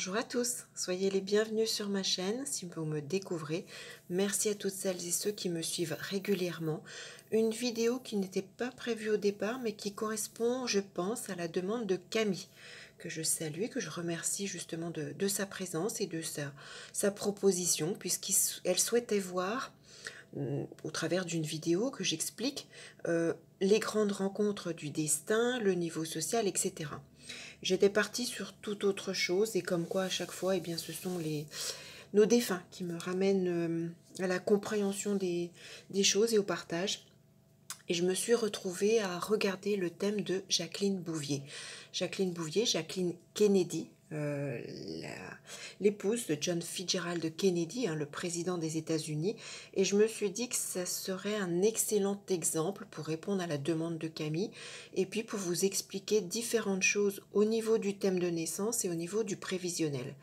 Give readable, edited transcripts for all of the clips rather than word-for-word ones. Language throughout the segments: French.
Bonjour à tous, soyez les bienvenus sur ma chaîne si vous me découvrez. Merci à toutes celles et ceux qui me suivent régulièrement. Une vidéo qui n'était pas prévue au départ mais qui correspond, je pense, à la demande de Camille, que je salue et que je remercie justement de sa présence et de sa proposition, puisqu'elle souhaitait voir au travers d'une vidéo que j'explique les grandes rencontres du destin, le niveau social, etc. J'étais partie sur toute autre chose et comme quoi à chaque fois, eh bien, ce sont nos défunts qui me ramènent à la compréhension des choses et au partage. Et je me suis retrouvée à regarder le thème de Jacqueline Bouvier. Jacqueline Bouvier, Jacqueline Kennedy, l'épouse de John Fitzgerald Kennedy, le président des États-Unis. Et je me suis dit que ça serait un excellent exemple pour répondre à la demande de Camille et puis pour vous expliquer différentes choses au niveau du thème de naissance et au niveau du prévisionnel.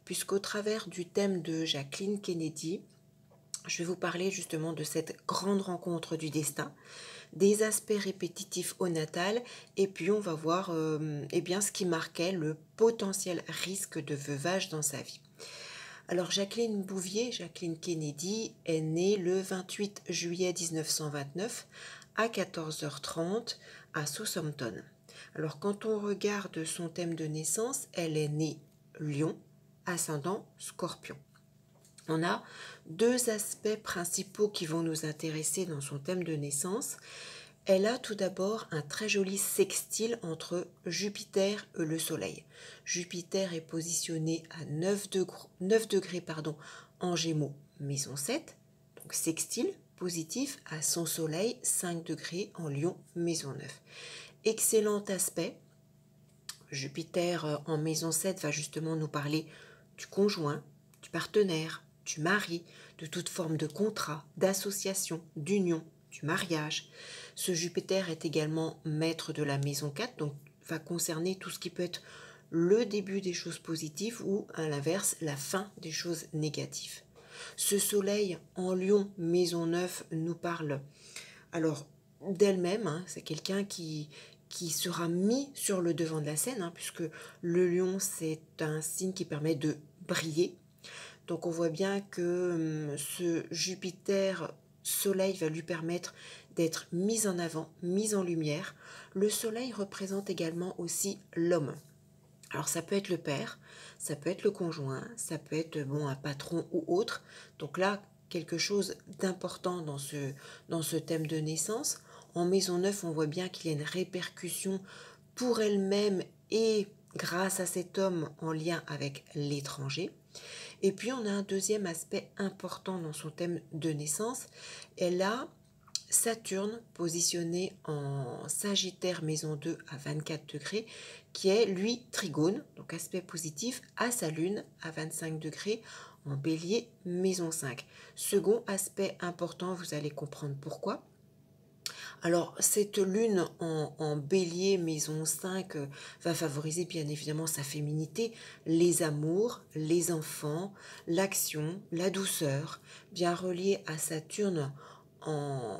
Puisqu'au travers du thème de Jacqueline Kennedy, je vais vous parler justement de cette grande rencontre du destin, des aspects répétitifs au natal, et puis on va voir eh bien, ce qui marquait le potentiel risque de veuvage dans sa vie. Alors Jacqueline Bouvier, Jacqueline Kennedy, est née le 28 juillet 1929 à 14h30 à Southampton. Alors quand on regarde son thème de naissance, elle est née Lion, ascendant Scorpion. On a deux aspects principaux qui vont nous intéresser dans son thème de naissance. Elle a tout d'abord un très joli sextile entre Jupiter et le Soleil. Jupiter est positionné à 9 degrés en Gémeaux, maison 7, donc sextile positif à son Soleil, 5 degrés en Lion, maison 9. Excellent aspect. Jupiter en maison 7 va justement nous parler du conjoint, du partenaire, du mari, de toute forme de contrat, d'association, d'union, du mariage. Ce Jupiter est également maître de la maison 4, donc va concerner tout ce qui peut être le début des choses positives ou, à l'inverse, la fin des choses négatives. Ce Soleil en Lion, maison 9, nous parle alors d'elle-même, c'est quelqu'un qui sera mis sur le devant de la scène, puisque le lion, c'est un signe qui permet de briller. Donc on voit bien que ce Jupiter Soleil va lui permettre d'être mis en avant, mis en lumière. Le Soleil représente également aussi l'homme. Alors ça peut être le père, ça peut être le conjoint, ça peut être un patron ou autre. Donc là, quelque chose d'important dans ce thème de naissance. En maison 9, on voit bien qu'il y a une répercussion pour elle-même et grâce à cet homme en lien avec l'étranger. Et puis on a un deuxième aspect important dans son thème de naissance. Elle a Saturne positionné en Sagittaire maison 2 à 24 degrés, qui est lui trigone, donc aspect positif, à sa Lune à 25 degrés en Bélier maison 5. Second aspect important, vous allez comprendre pourquoi. Alors, cette lune en bélier, maison 5, va favoriser bien évidemment sa féminité, les amours, les enfants, l'action, la douceur, bien relié à Saturne en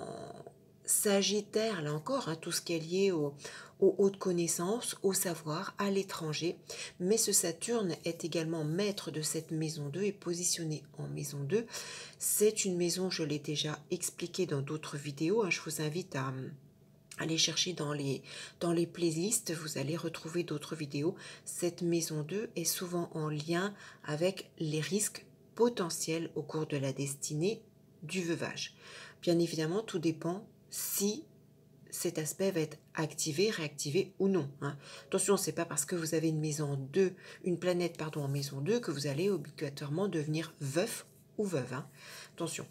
Sagittaire, là encore, tout ce qui est lié aux hautes connaissances, au savoir, à l'étranger. Mais ce Saturne est également maître de cette maison 2 et positionné en maison 2. C'est une maison, je l'ai déjà expliqué dans d'autres vidéos. Je vous invite à aller chercher dans les playlists, vous allez retrouver d'autres vidéos. Cette maison 2 est souvent en lien avec les risques potentiels au cours de la destinée du veuvage. Bien évidemment, tout dépend si cet aspect va être activé, réactivé ou non. Attention, c'est pas parce que vous avez une planète en maison 2 que vous allez obligatoirement devenir veuf ou veuve. Attention.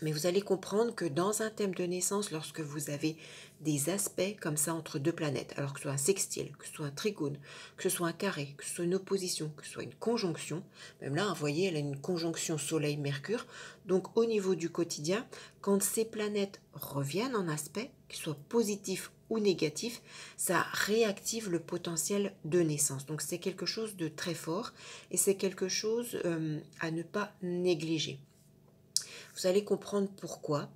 Mais vous allez comprendre que dans un thème de naissance, lorsque vous avez des aspects comme ça entre deux planètes, alors que ce soit un sextile, que ce soit un trigone, que ce soit un carré, que ce soit une opposition, que ce soit une conjonction, même là, vous voyez, elle a une conjonction Soleil-Mercure. Donc au niveau du quotidien, quand ces planètes reviennent en aspect, qu'ils soient positifs ou négatifs, ça réactive le potentiel de naissance. Donc c'est quelque chose de très fort et c'est quelque chose à ne pas négliger. Vous allez comprendre pourquoi.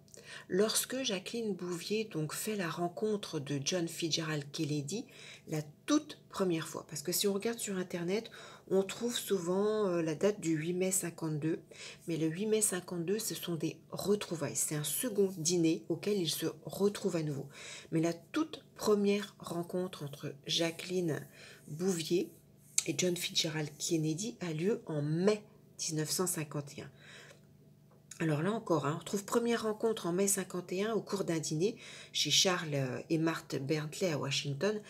Lorsque Jacqueline Bouvier donc fait la rencontre de John Fitzgerald Kennedy, la toute première fois, parce que si on regarde sur internet, on trouve souvent la date du 8 mai 52, mais le 8 mai 52, ce sont des retrouvailles, c'est un second dîner auquel ils se retrouvent à nouveau. Mais la toute première rencontre entre Jacqueline Bouvier et John Fitzgerald Kennedy a lieu en mai 1951. Alors là encore, on retrouve première rencontre en mai 51 au cours d'un dîner chez Charles et Marthe Bentley à Washington.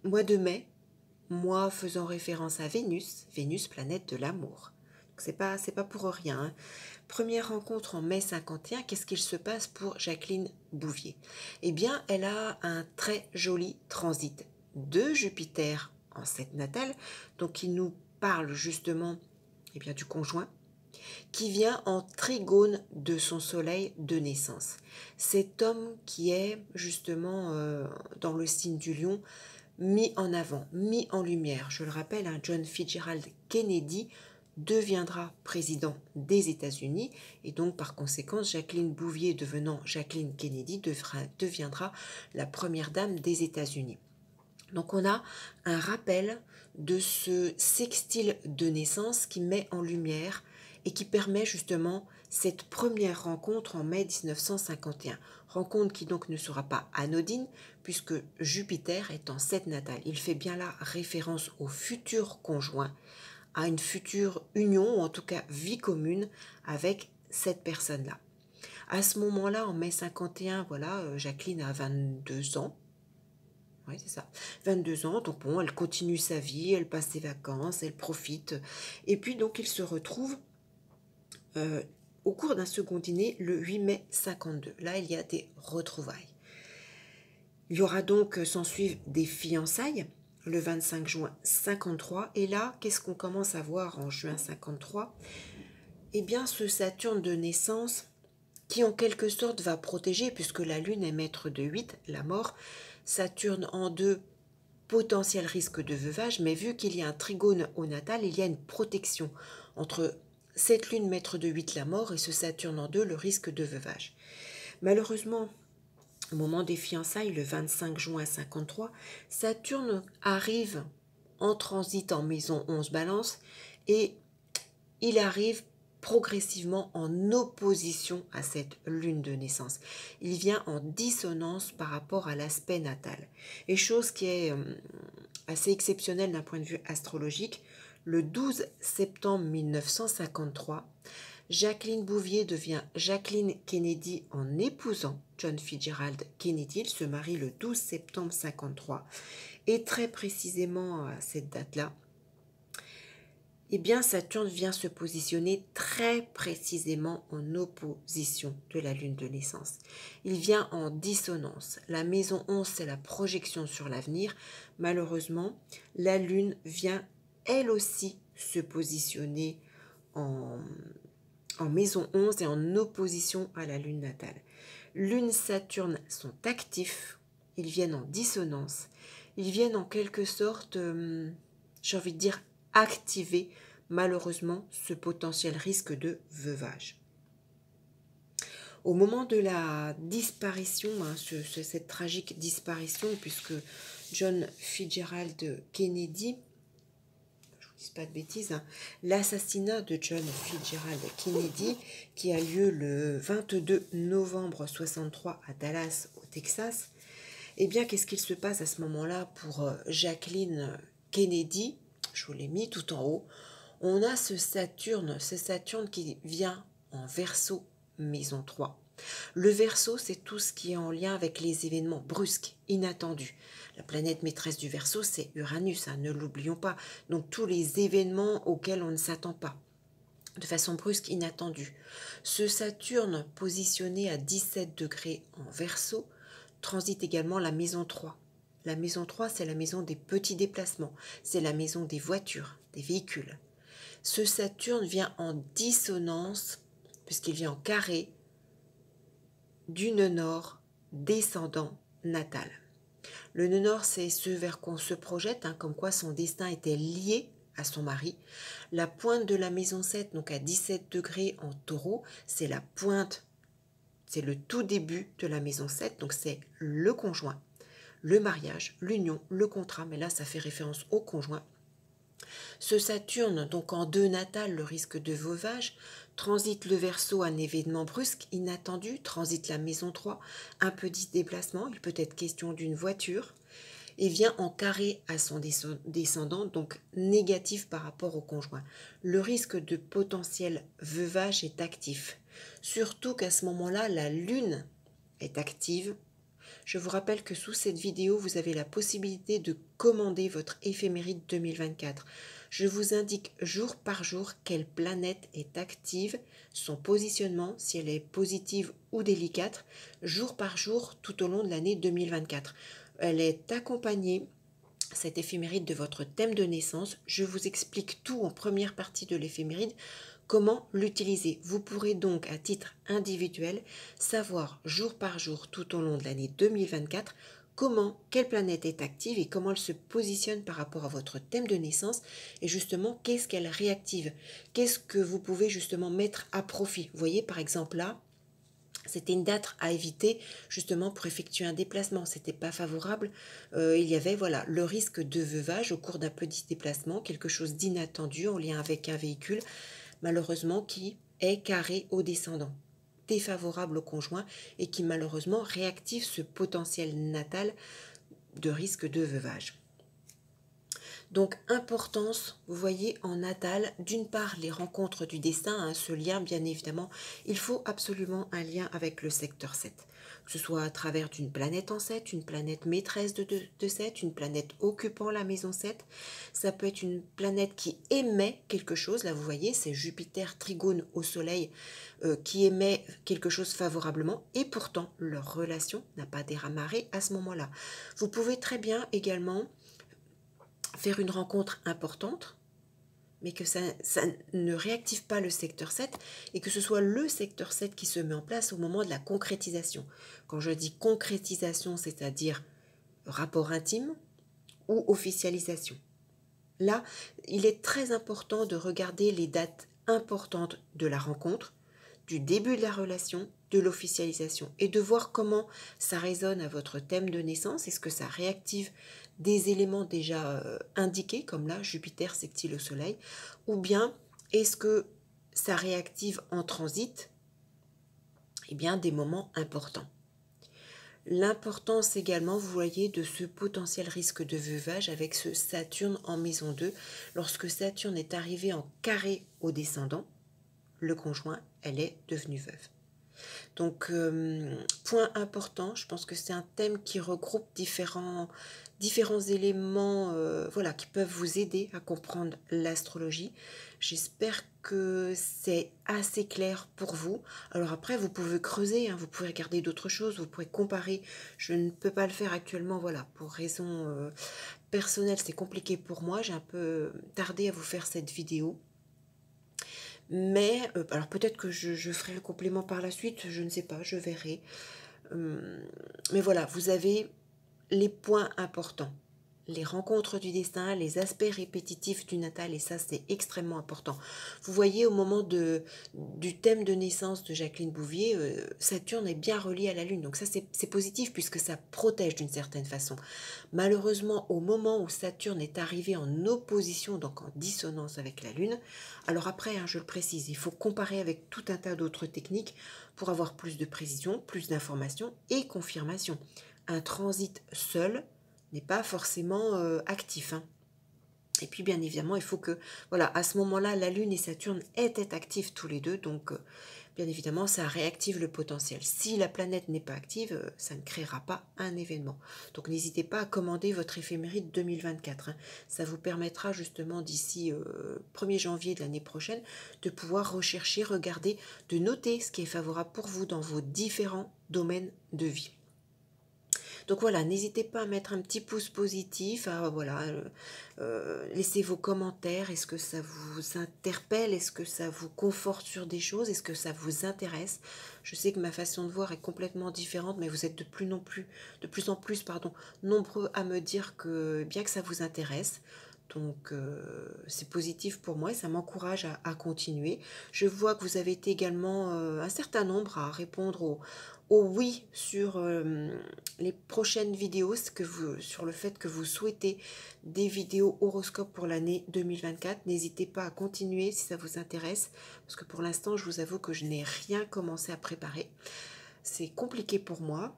Mois de mai, mois faisant référence à Vénus, Vénus planète de l'amour. C'est pas pour rien. Hein. Première rencontre en mai 51, qu'est-ce qu'il se passe pour Jacqueline Bouvier? Eh bien, elle a un très joli transit de Jupiter en 7 natale, donc il nous parle justement du conjoint, qui vient en trigone de son soleil de naissance. Cet homme qui est justement dans le signe du lion, mis en avant, mis en lumière. Je le rappelle, John Fitzgerald Kennedy deviendra président des États-Unis et donc par conséquent Jacqueline Bouvier devenant Jacqueline Kennedy deviendra la première dame des États-Unis. Donc on a un rappel de ce sextile de naissance qui met en lumière et qui permet justement cette première rencontre en mai 1951. Rencontre qui donc ne sera pas anodine puisque Jupiter est en 7 natale. Il fait bien là référence au futur conjoint, à une future union ou en tout cas vie commune avec cette personne-là. À ce moment-là, en mai 51, Jacqueline a 22 ans. Oui, c'est ça. 22 ans, donc bon, elle continue sa vie, elle passe ses vacances, elle profite. Et puis donc, ils se retrouvent au cours d'un second dîner le 8 mai 52. Là, il y a des retrouvailles. Il y aura donc, s'ensuivent des fiançailles le 25 juin 53. Et là, qu'est-ce qu'on commence à voir en juin 53? Eh bien, ce Saturne de naissance qui en quelque sorte va protéger, puisque la Lune est maître de 8, la mort, Saturne en 2, potentiel risque de veuvage, mais vu qu'il y a un trigone au natal, il y a une protection entre cette Lune maître de 8, la mort, et ce Saturne en 2, le risque de veuvage. Malheureusement, au moment des fiançailles, le 25 juin 53, Saturne arrive en transit en maison 11 Balance et il arrive progressivement en opposition à cette lune de naissance. Il vient en dissonance par rapport à l'aspect natal. Et chose qui est assez exceptionnelle d'un point de vue astrologique, le 12 septembre 1953, Jacqueline Bouvier devient Jacqueline Kennedy en épousant John Fitzgerald Kennedy. Il se marie le 12 septembre 1953. Et très précisément à cette date-là, eh bien Saturne vient se positionner très précisément en opposition de la lune de naissance. Il vient en dissonance. La maison 11, c'est la projection sur l'avenir. Malheureusement, la lune vient elle aussi se positionner en maison 11 et en opposition à la lune natale. Lune, Saturne sont actifs, ils viennent en dissonance, ils viennent en quelque sorte, j'ai envie de dire, activer malheureusement ce potentiel risque de veuvage. Au moment de la disparition, cette tragique disparition, puisque John Fitzgerald Kennedy, je ne vous dis pas de bêtises, l'assassinat de John Fitzgerald Kennedy qui a lieu le 22 novembre 63 à Dallas, au Texas, eh bien, qu'est-ce qu'il se passe à ce moment-là pour Jacqueline Kennedy? Je vous l'ai mis tout en haut. On a ce Saturne qui vient en Verseau, maison 3. Le Verseau, c'est tout ce qui est en lien avec les événements brusques, inattendus. La planète maîtresse du Verseau, c'est Uranus, ne l'oublions pas. Donc tous les événements auxquels on ne s'attend pas, de façon brusque, inattendue. Ce Saturne, positionné à 17 degrés en Verseau, transite également la maison 3. La maison 3, c'est la maison des petits déplacements, c'est la maison des voitures, des véhicules. Ce Saturne vient en dissonance, puisqu'il vient en carré, du nœud nord descendant natal. Le nœud nord, c'est ce vers quoi on se projette, comme quoi son destin était lié à son mari. La pointe de la maison 7, donc à 17 degrés en taureau, c'est la pointe c'est le tout début de la maison 7, donc c'est le conjoint, le mariage, l'union, le contrat, mais là ça fait référence au conjoint. Ce Saturne, donc en 2 natales, le risque de veuvage, transite le Verseau, un événement brusque, inattendu, transite la maison 3, un petit déplacement, il peut être question d'une voiture, et vient en carré à son descendant, donc négatif par rapport au conjoint. Le risque de potentiel veuvage est actif, surtout qu'à ce moment-là, la Lune est active. Je vous rappelle que sous cette vidéo, vous avez la possibilité de commander votre éphéméride 2024. Je vous indique jour par jour quelle planète est active, son positionnement, si elle est positive ou délicate, jour par jour tout au long de l'année 2024. Elle est accompagnée, cette éphéméride, de votre thème de naissance. Je vous explique tout en première partie de l'éphéméride, comment l'utiliser. Vous pourrez donc à titre individuel savoir jour par jour tout au long de l'année 2024 quelle planète est active et comment elle se positionne par rapport à votre thème de naissance et justement qu'est-ce qu'elle réactive, qu'est-ce que vous pouvez justement mettre à profit. Vous voyez par exemple là, c'était une date à éviter justement pour effectuer un déplacement. C'était pas favorable. Il y avait voilà le risque de veuvage au cours d'un petit déplacement, quelque chose d'inattendu en lien avec un véhicule, malheureusement qui est carré au descendant, défavorable au conjoint et qui malheureusement réactive ce potentiel natal de risque de veuvage. Donc importance, vous voyez, en natal, d'une part les rencontres du destin, hein, ce lien bien évidemment, il faut absolument un lien avec le secteur 7, que ce soit à travers d'une planète en 7, une planète maîtresse de 7, une planète occupant la maison 7, ça peut être une planète qui émet quelque chose, là vous voyez c'est Jupiter trigone au soleil qui émet quelque chose favorablement et pourtant leur relation n'a pas démarré à ce moment-là. Vous pouvez très bien également faire une rencontre importante, mais que ça ne réactive pas le secteur 7 et que ce soit le secteur 7 qui se met en place au moment de la concrétisation. Quand je dis concrétisation, c'est-à-dire rapport intime ou officialisation. Là, il est très important de regarder les dates importantes de la rencontre, du début de la relation, de l'officialisation et de voir comment ça résonne à votre thème de naissance. Est-ce que ça réactive des éléments déjà indiqués, comme là, Jupiter sextile au Soleil, ou bien est-ce que ça réactive en transit des moments importants. L'importance également, vous voyez, de ce potentiel risque de veuvage avec ce Saturne en maison 2. Lorsque Saturne est arrivé en carré au descendant, le conjoint, elle est devenue veuve. Donc, point important, je pense que c'est un thème qui regroupe différents éléments qui peuvent vous aider à comprendre l'astrologie. J'espère que c'est assez clair pour vous. Alors après, vous pouvez creuser, vous pouvez regarder d'autres choses, vous pouvez comparer. Je ne peux pas le faire actuellement, pour raisons personnelles, c'est compliqué pour moi. J'ai un peu tardé à vous faire cette vidéo. Mais, alors peut-être que je ferai le complément par la suite, je ne sais pas, je verrai. Mais voilà, vous avez les points importants. Les rencontres du destin, les aspects répétitifs du natal, et ça c'est extrêmement important. Vous voyez au moment du thème de naissance de Jacqueline Bouvier, Saturne est bien relié à la Lune, donc ça c'est positif puisque ça protège d'une certaine façon. Malheureusement, au moment où Saturne est arrivé en opposition, donc en dissonance avec la Lune, alors après, je le précise, il faut comparer avec tout un tas d'autres techniques pour avoir plus de précision, plus d'informations et confirmation. Un transit seul n'est pas forcément actif. Et puis bien évidemment, il faut que, à ce moment-là, la Lune et Saturne étaient actifs tous les deux, donc bien évidemment, ça réactive le potentiel. Si la planète n'est pas active, ça ne créera pas un événement. Donc n'hésitez pas à commander votre éphéméride 2024. Ça vous permettra justement d'ici 1er janvier de l'année prochaine de pouvoir rechercher, regarder, de noter ce qui est favorable pour vous dans vos différents domaines de vie. Donc voilà, n'hésitez pas à mettre un petit pouce positif, laissez vos commentaires, est-ce que ça vous interpelle, est-ce que ça vous conforte sur des choses, est-ce que ça vous intéresse? Je sais que ma façon de voir est complètement différente, mais vous êtes de plus en plus nombreux à me dire que bien que ça vous intéresse, Donc, c'est positif pour moi et ça m'encourage à continuer. Je vois que vous avez été également un certain nombre à répondre au oui sur les prochaines vidéos, sur le fait que vous souhaitez des vidéos horoscope pour l'année 2024. N'hésitez pas à continuer si ça vous intéresse, parce que pour l'instant, je vous avoue que je n'ai rien commencé à préparer. C'est compliqué pour moi.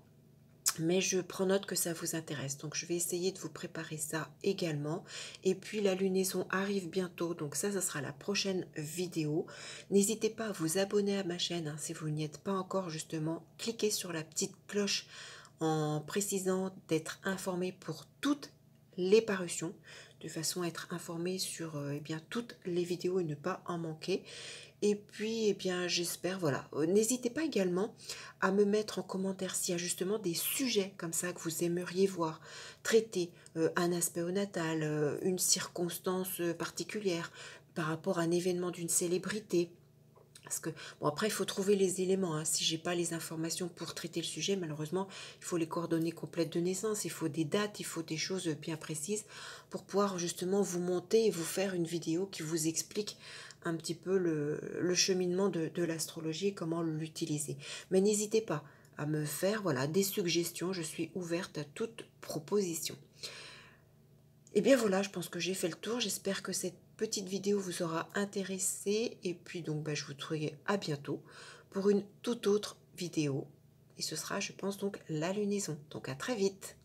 Mais je prends note que ça vous intéresse, donc je vais essayer de vous préparer ça également. Et puis la lunaison arrive bientôt, donc ça sera la prochaine vidéo. N'hésitez pas à vous abonner à ma chaîne, hein, si vous n'y êtes pas encore justement. Cliquez sur la petite cloche en précisant d'être informé pour toutes les parutions, de façon à être informé sur eh bien, toutes les vidéos et ne pas en manquer. Et puis, eh bien, j'espère, voilà. N'hésitez pas également à me mettre en commentaire s'il y a justement des sujets comme ça que vous aimeriez voir traiter, un aspect au natal, une circonstance particulière, par rapport à un événement d'une célébrité. Parce que, bon, après, il faut trouver les éléments, hein. Si j'ai pas les informations pour traiter le sujet, malheureusement, il faut les coordonnées complètes de naissance, il faut des dates, il faut des choses bien précises pour pouvoir justement vous monter et vous faire une vidéo qui vous explique un petit peu le cheminement de l'astrologie et comment l'utiliser. Mais n'hésitez pas à me faire, voilà, des suggestions, je suis ouverte à toute proposition. Et bien voilà, je pense que j'ai fait le tour. J'espère que cette petite vidéo vous aura intéressé. Et puis donc, je vous dirai à bientôt pour une toute autre vidéo. Et ce sera, je pense, donc la lunaison. Donc à très vite.